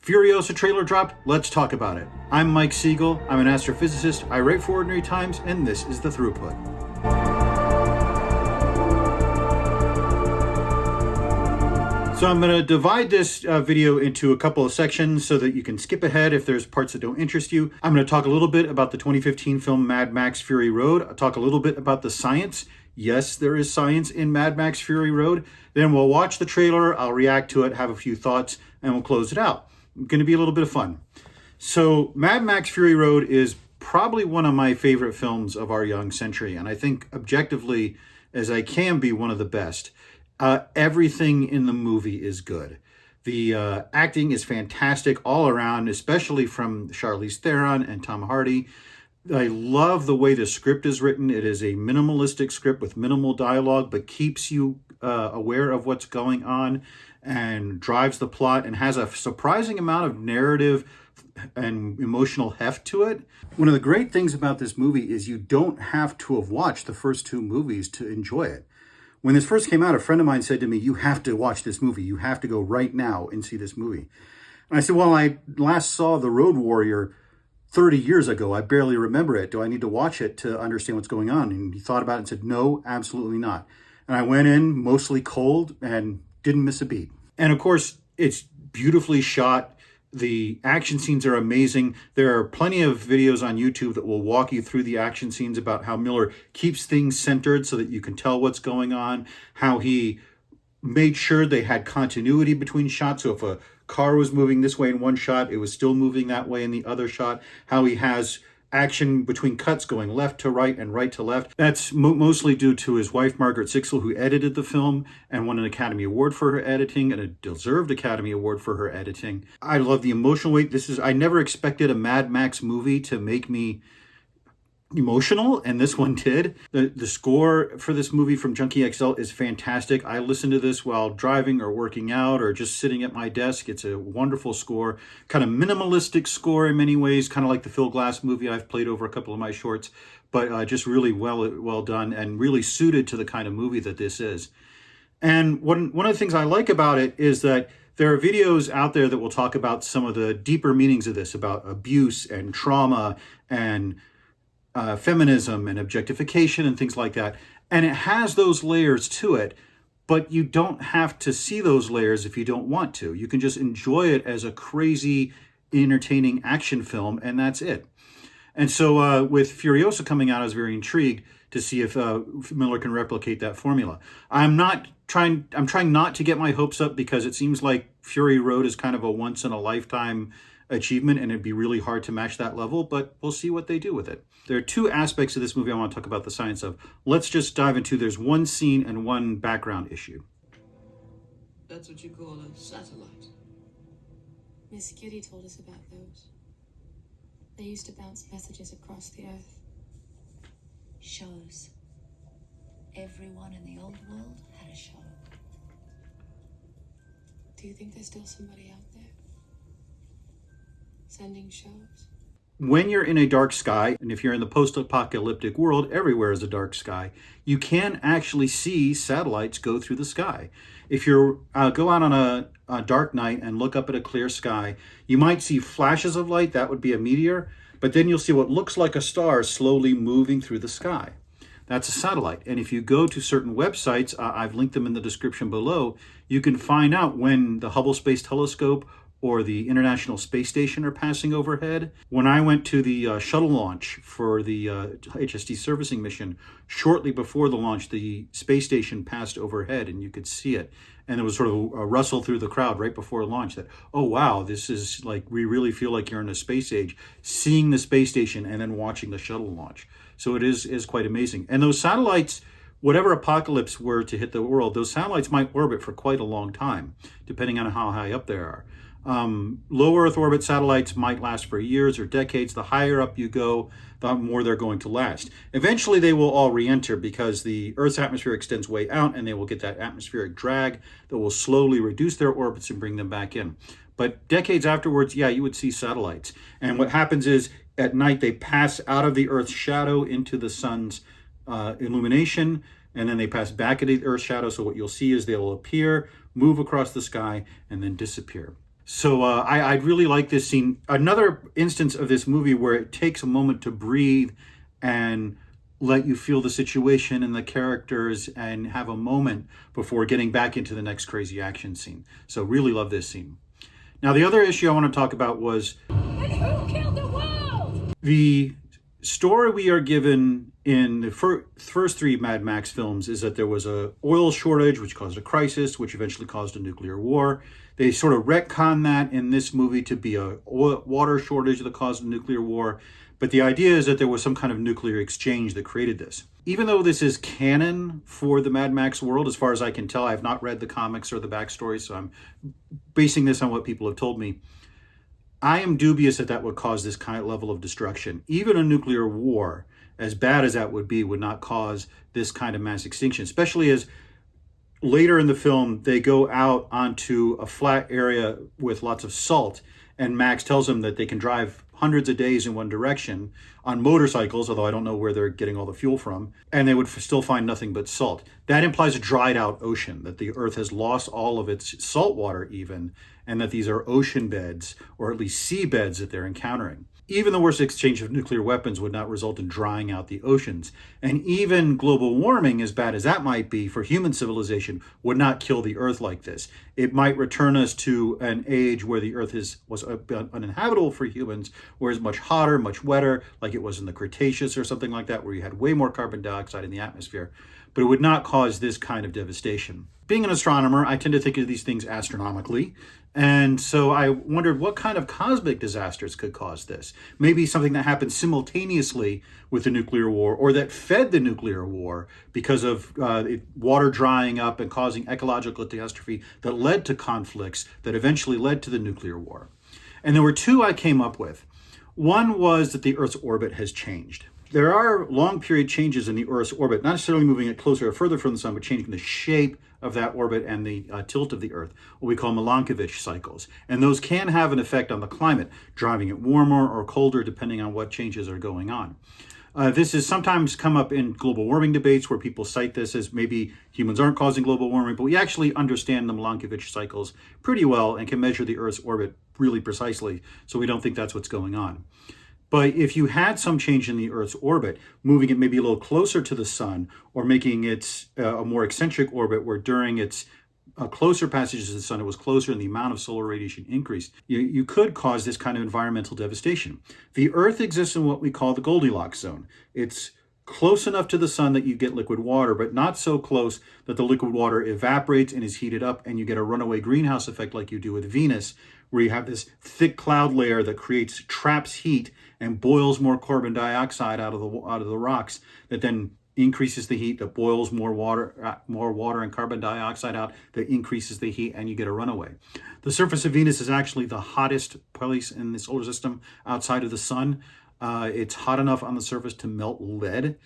Furiosa trailer dropped. Let's talk about it. I'm Mike Siegel. I'm an astrophysicist. I write for Ordinary Times, and this is The Throughput. So I'm going to divide this video into a couple of sections so that you can skip ahead if there's parts that don't interest you. I'm going to talk a little bit about the 2015 film Mad Max Fury Road. I'll talk a little bit about the science. Yes, there is science in Mad Max Fury Road. Then we'll watch the trailer, I'll react to it, have a few thoughts, and we'll close it out. It's going to be a little bit of fun. So Mad Max Fury Road is probably one of my favorite films of our young century, and I think objectively, as I can be, one of the best. Everything in the movie is good. The acting is fantastic all around, especially from Charlize Theron and Tom Hardy. I love the way the script is written. It is a minimalistic script with minimal dialogue, but keeps you aware of what's going on and drives the plot and has a surprising amount of narrative and emotional heft to it. One of the great things about this movie is you don't have to have watched the first two movies to enjoy it. When this first came out, a friend of mine said to me, "You have to watch this movie. You have to go right now and see this movie." And I said, "Well, I last saw The Road Warrior 30 years ago. I barely remember it. Do I need to watch it to understand what's going on?" And he thought about it and said, "No, absolutely not." And I went in mostly cold and didn't miss a beat. And of course, it's beautifully shot. The action scenes are amazing. There are plenty of videos on YouTube that will walk you through the action scenes about how Miller keeps things centered so that you can tell what's going on, how he made sure they had continuity between shots. So if a car was moving this way in one shot, it was still moving that way in the other shot. How he has action between cuts going left to right and right to left. That's mostly due to his wife, Margaret Sixel, who edited the film and won an Academy Award for her editing and a deserved Academy Award for her editing. I love the emotional weight. I never expected a Mad Max movie to make me emotional, and this one did. The score for this movie from Junkie XL is fantastic. I listen to this while driving or working out or just sitting at my desk. It's a wonderful score, kind of minimalistic score in many ways, kind of like the Phil Glass movie I've played over a couple of my shorts, but just really well done and really suited to the kind of movie that this is. And one of the things I like about it is that there are videos out there that will talk about some of the deeper meanings of this, about abuse and trauma and feminism and objectification and things like that. And it has those layers to it, but you don't have to see those layers if you don't want to. You can just enjoy it as a crazy, entertaining action film, and that's it. And so with Furiosa coming out, I was very intrigued to see if Miller can replicate that formula. I'm trying not to get my hopes up because it seems like Fury Road is kind of a once-in-a-lifetime achievement, and it'd be really hard to match that level, but we'll see what they do with it. There are two aspects of this movie I want to talk about the science of. Let's just dive into, there's one scene and one background issue. That's what you call a satellite. Miss Kitty told us about those. They used to bounce messages across the earth. Shows. Everyone in the old world had a show. Do you think there's still somebody out there sending shows? When you're in a dark sky, and if you're in the post-apocalyptic world, everywhere is a dark sky, you can actually see satellites go through the sky. If you go out on a dark night and look up at a clear sky, you might see flashes of light. That would be a meteor. But then you'll see what looks like a star slowly moving through the sky. That's a satellite. And if you go to certain websites, I've linked them in the description below, you can find out when the Hubble Space Telescope or the International Space Station are passing overhead. When I went to the shuttle launch for the HST servicing mission, shortly before the launch, the space station passed overhead and you could see it. And there was sort of a rustle through the crowd right before launch that, oh wow, this is like, we really feel like you're in a space age, seeing the space station and then watching the shuttle launch. So it is quite amazing. And those satellites, whatever apocalypse were to hit the world, those satellites might orbit for quite a long time, depending on how high up they are. Low Earth orbit satellites might last for years or decades. The higher up you go, the more they're going to last. Eventually, they will all re-enter because the Earth's atmosphere extends way out and they will get that atmospheric drag that will slowly reduce their orbits and bring them back in. But decades afterwards, yeah, you would see satellites. And what happens is at night, they pass out of the Earth's shadow into the sun's illumination, and then they pass back into the Earth's shadow. So what you'll see is they'll appear, move across the sky, and then disappear. So I really like this scene. Another instance of this movie where it takes a moment to breathe and let you feel the situation and the characters and have a moment before getting back into the next crazy action scene. So really love this scene. Now, the other issue I want to talk about was the story we are given in the first three Mad Max films is that there was a oil shortage, which caused a crisis, which eventually caused a nuclear war. They sort of retcon that in this movie to be a water shortage that caused a nuclear war. But the idea is that there was some kind of nuclear exchange that created this. Even though this is canon for the Mad Max world, as far as I can tell, I have not read the comics or the backstory, so I'm basing this on what people have told me. I am dubious that that would cause this kind of level of destruction. Even a nuclear war, as bad as that would be, would not cause this kind of mass extinction, especially as later in the film, they go out onto a flat area with lots of salt, and Max tells them that they can drive hundreds of days in one direction on motorcycles, although I don't know where they're getting all the fuel from, and they would still find nothing but salt. That implies a dried out ocean, that the Earth has lost all of its salt water even, and that these are ocean beds, or at least sea beds that they're encountering. Even the worst exchange of nuclear weapons would not result in drying out the oceans. And even global warming, as bad as that might be for human civilization, would not kill the Earth like this. It might return us to an age where the Earth was uninhabitable for humans, where it's much hotter, much wetter, like it was in the Cretaceous or something like that, where you had way more carbon dioxide in the atmosphere. But it would not cause this kind of devastation. Being an astronomer, I tend to think of these things astronomically. And so I wondered what kind of cosmic disasters could cause this. Maybe something that happened simultaneously with the nuclear war, or that fed the nuclear war because of water drying up and causing ecological catastrophe that led to conflicts that eventually led to the nuclear war. And there were two I came up with. One was that the Earth's orbit has changed. There are long period changes in the Earth's orbit, not necessarily moving it closer or further from the sun, but changing the shape of that orbit and the tilt of the Earth, what we call Milankovitch cycles. And those can have an effect on the climate, driving it warmer or colder depending on what changes are going on. This has sometimes come up in global warming debates where people cite this as maybe humans aren't causing global warming, but we actually understand the Milankovitch cycles pretty well and can measure the Earth's orbit really precisely, so we don't think that's what's going on. But if you had some change in the Earth's orbit, moving it maybe a little closer to the sun, or making it a more eccentric orbit where during its closer passages to the sun it was closer and the amount of solar radiation increased, you could cause this kind of environmental devastation. The Earth exists in what we call the Goldilocks zone. It's close enough to the sun that you get liquid water, but not so close that the liquid water evaporates and is heated up and you get a runaway greenhouse effect like you do with Venus, where you have this thick cloud layer that traps heat and boils more carbon dioxide out of the rocks, that then increases the heat, that boils more water and carbon dioxide out, that increases the heat, and you get a runaway. The surface of Venus is actually the hottest place in the solar system outside of the sun. It's hot enough on the surface to melt lead,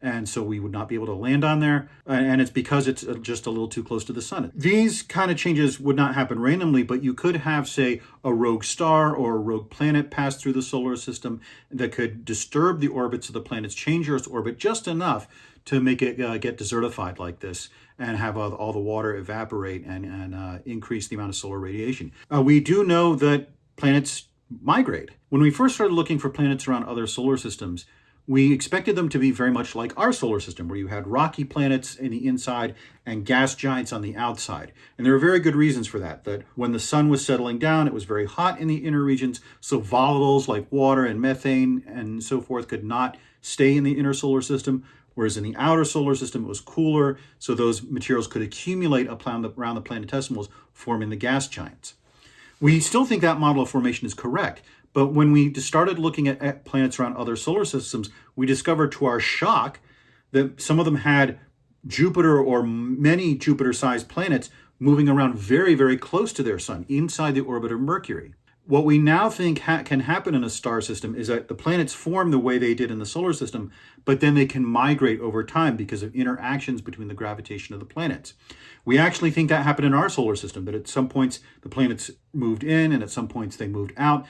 and so we would not be able to land on there, and it's because it's just a little too close to the sun. These kind of changes would not happen randomly, but you could have, say, a rogue star or a rogue planet pass through the solar system that could disturb the orbits of the planets, change Earth's orbit just enough to make it get desertified like this and have all the water evaporate and increase the amount of solar radiation. We do know that planets migrate. When we first started looking for planets around other solar systems, we expected them to be very much like our solar system, where you had rocky planets in the inside and gas giants on the outside. And there are very good reasons for that, that when the sun was settling down, it was very hot in the inner regions, so volatiles like water and methane and so forth could not stay in the inner solar system, whereas in the outer solar system, it was cooler, so those materials could accumulate around the planetesimals, forming the gas giants. We still think that model of formation is correct, but when we started looking at planets around other solar systems, we discovered to our shock that some of them had Jupiter or many Jupiter-sized planets moving around very, very close to their sun, inside the orbit of Mercury. What we now think can happen in a star system is that the planets form the way they did in the solar system, but then they can migrate over time because of interactions between the gravitation of the planets. We actually think that happened in our solar system, that at some points the planets moved in and at some points they moved out.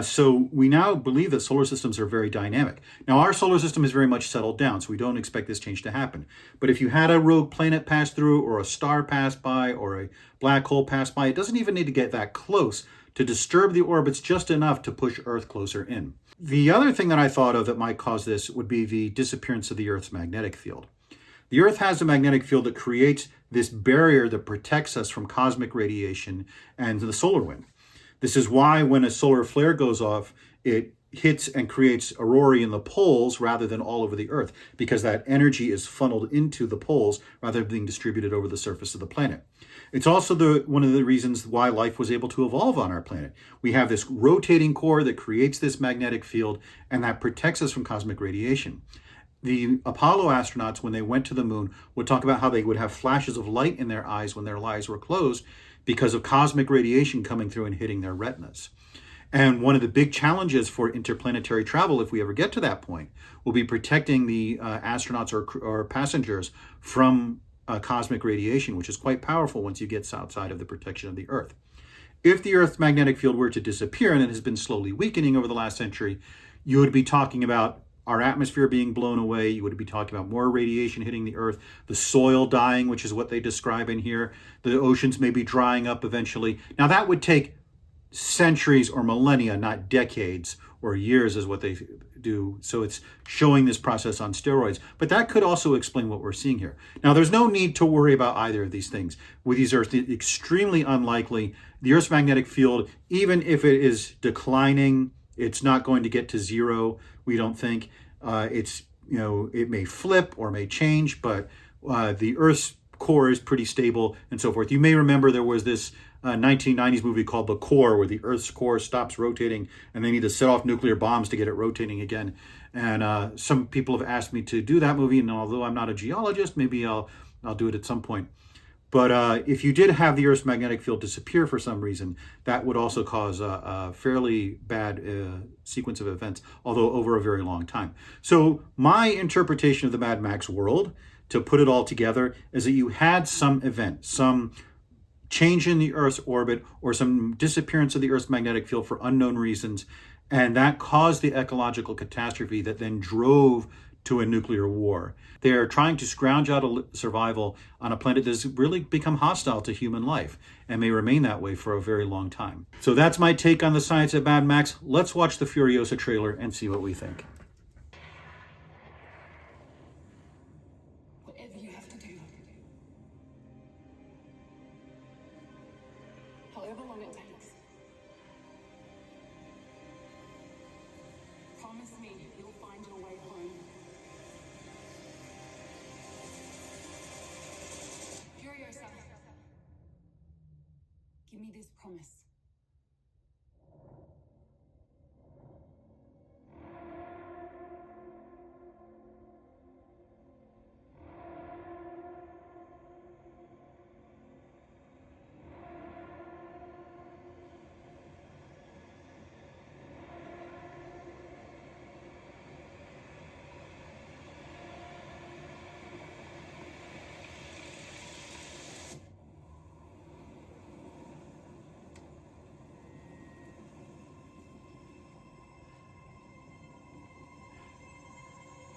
So we now believe that solar systems are very dynamic. Now, our solar system is very much settled down, so we don't expect this change to happen. But if you had a rogue planet pass through, or a star pass by, or a black hole pass by, it doesn't even need to get that close to disturb the orbits just enough to push Earth closer in. The other thing that I thought of that might cause this would be the disappearance of the Earth's magnetic field. The Earth has a magnetic field that creates this barrier that protects us from cosmic radiation and the solar wind. This is why when a solar flare goes off, it hits and creates aurorae in the poles rather than all over the Earth, because that energy is funneled into the poles rather than being distributed over the surface of the planet. It's also one of the reasons why life was able to evolve on our planet. We have this rotating core that creates this magnetic field, and that protects us from cosmic radiation. The Apollo astronauts, when they went to the moon, would talk about how they would have flashes of light in their eyes when their eyes were closed because of cosmic radiation coming through and hitting their retinas. And one of the big challenges for interplanetary travel, if we ever get to that point, will be protecting the astronauts or passengers from cosmic radiation, which is quite powerful once you get outside of the protection of the Earth. If the Earth's magnetic field were to disappear, and it has been slowly weakening over the last century, you would be talking about our atmosphere being blown away. You would be talking about more radiation hitting the Earth, the soil dying, which is what they describe in here. The oceans may be drying up eventually. Now, that would take centuries or millennia, not decades or years is what they do. So it's showing this process on steroids. But that could also explain what we're seeing here. Now, there's no need to worry about either of these things. With these are extremely unlikely. The Earth's magnetic field, even if it is declining, it's not going to get to zero, we don't think. It may flip or may change, but the Earth's core is pretty stable and so forth. You may remember there was this 1990s movie called The Core, where the Earth's core stops rotating and they need to set off nuclear bombs to get it rotating again. And some people have asked me to do that movie, and although I'm not a geologist, maybe I'll do it at some point. But if you did have the Earth's magnetic field disappear for some reason, that would also cause a fairly bad sequence of events, although over a very long time. So my interpretation of the Mad Max world, to put it all together, is that you had some event, some change in the Earth's orbit, or some disappearance of the Earth's magnetic field for unknown reasons, and that caused the ecological catastrophe that then drove to a nuclear war. They're trying to scrounge out a survival on a planet that's really become hostile to human life and may remain that way for a very long time. So that's my take on the science of Mad Max. Let's watch the Furiosa trailer and see what we think. Whatever you have to do. However long it takes. Promise me you'll find your way home. Furiosa. Give me this promise.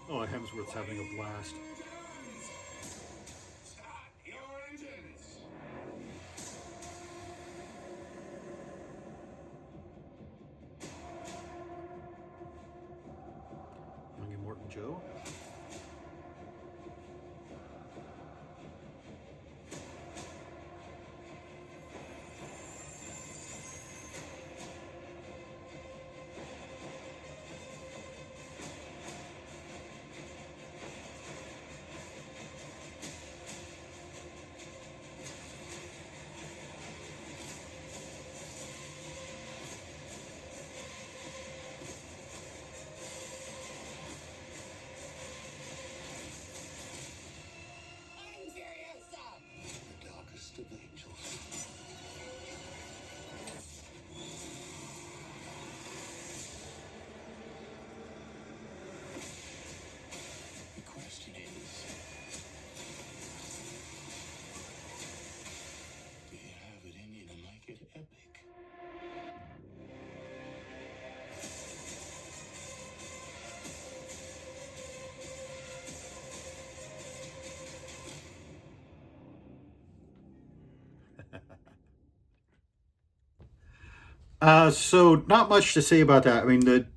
Oh, Hemsworth's having a blast. Start your engines. Young Immortan Joe. So not much to say about that. I mean, the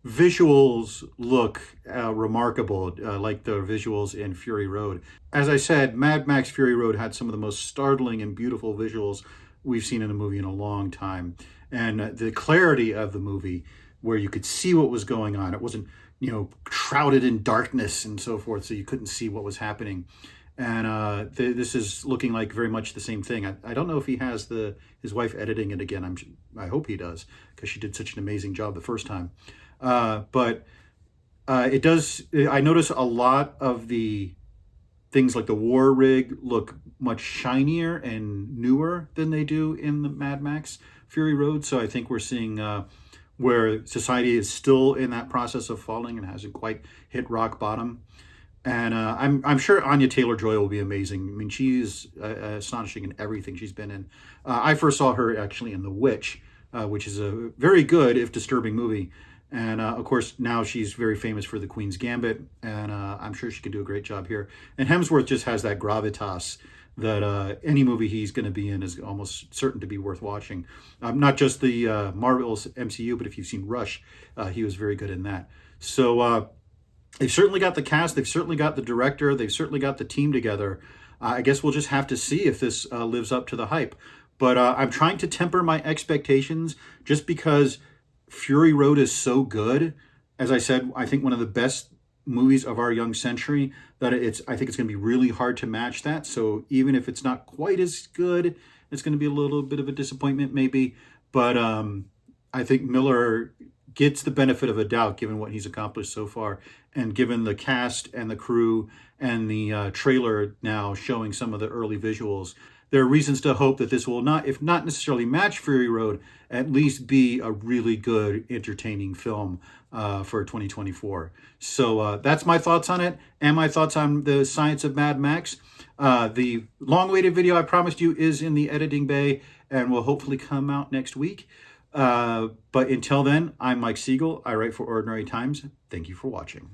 visuals look remarkable, like the visuals in Fury Road. As I said, Mad Max Fury Road had some of the most startling and beautiful visuals we've seen in a movie in a long time. And the clarity of the movie, where you could see what was going on. It wasn't, shrouded in darkness and so forth, so you couldn't see what was happening. And this is looking like very much the same thing. I don't know if he has his wife editing it again. I hope he does, because she did such an amazing job the first time. But it does. I notice a lot of the things like the war rig look much shinier and newer than they do in the Mad Max Fury Road. So I think we're seeing where society is still in that process of falling and hasn't quite hit rock bottom. And I'm sure Anya Taylor-Joy will be amazing. I mean, she's astonishing in everything she's been in. I first saw her actually in The Witch, which is a very good, if disturbing, movie. And of course, now she's very famous for The Queen's Gambit, and I'm sure she can do a great job here. And Hemsworth just has that gravitas that any movie he's going to be in is almost certain to be worth watching. Not just the Marvel's MCU, but if you've seen Rush, he was very good in that. So they've certainly got the cast, they've certainly got the director, they've certainly got the team together. I guess we'll just have to see if this lives up to the hype. But I'm trying to temper my expectations just because Fury Road is so good. As I said, I think one of the best movies of our young century, that I think it's going to be really hard to match that. So even if it's not quite as good, it's going to be a little bit of a disappointment maybe. But I think Miller gets the benefit of a doubt given what he's accomplished so far, and given the cast and the crew and the trailer now showing some of the early visuals. There are reasons to hope that this will not, if not necessarily match Fury Road, at least be a really good, entertaining film for 2024. So that's my thoughts on it, and my thoughts on the science of Mad Max. The long-awaited video I promised you is in the editing bay and will hopefully come out next week. But until then, I'm Mike Siegel. I write for Ordinary Times. Thank you for watching.